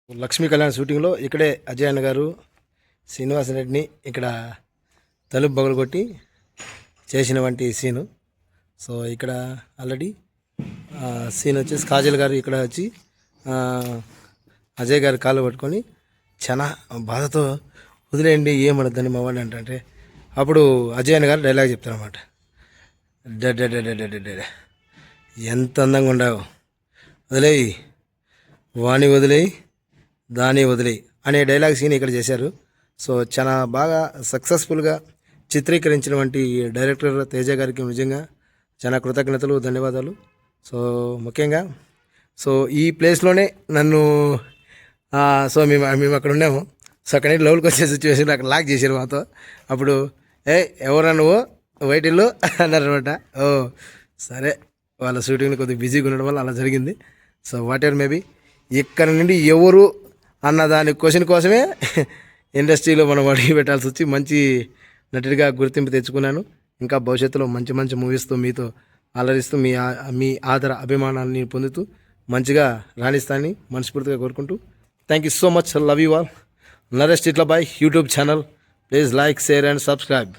లక్ష్మీ కళ్యాణ్ షూటింగ్లో ఇక్కడే అజయ్ అన్న గారు శ్రీనివాస రెడ్డిని ఇక్కడ తలుపు బగలగొట్టి చేసిన వంటి సీను. సో ఇక్కడ ఆల్రెడీ సీన్ వచ్చేసి కాజల్ గారు ఇక్కడ వచ్చి అజయ్ గారి కాళ్ళు పట్టుకొని చాలా బాధతో వదిలేయండి ఏమడద్దని మా వాడు అంటే అప్పుడు అజయ్ అన్న గారు డైలాగ్ చెప్తారన్నమాట. ఎంత అందంగా ఉండవు, వదిలేయి వాణి వదిలేయి దాని వదిలేయి అనే డైలాగ్ సీన్ ఇక్కడ చేశారు. సో చాలా బాగా సక్సెస్ఫుల్గా చిత్రీకరించినటువంటి డైరెక్టర్ తేజ గారికి నిజంగా చాలా కృతజ్ఞతలు, ధన్యవాదాలు. సో ముఖ్యంగా సో ఈ ప్లేస్లోనే నన్ను సో మేము అక్కడ ఉన్నాము. సో అక్కడ లెవెల్కి వచ్చే సిచ్యువేషన్ అక్కడ లాక్ చేశారు మాతో. అప్పుడు ఎవరా నువ్వు వైటిల్లు అన్నారనమాట. ఓ సరే, వాళ్ళ షూటింగ్లో కొద్దిగా బిజీగా ఉండడం వల్ల అలా జరిగింది. సో వాట్ ఎవర్ మేబీ ఇక్కడ నుండి ఎవరు అన్న దాని క్వశ్చన్ కోసమే ఇండస్ట్రీలో మనం అడిగి పెట్టాల్సి వచ్చి మంచి నటుడిగా గుర్తింపు తెచ్చుకున్నాను. ఇంకా భవిష్యత్తులో మంచి మంచి మూవీస్తో మీతో అలరిస్తూ మీ ఆదర అభిమానాన్ని పొందుతూ మంచిగా రాణిస్తానని మనస్ఫూర్తిగా కోరుకుంటూ thank you so much. Love you all. Naresh Chitlabai YouTube channel. Please like, share and subscribe.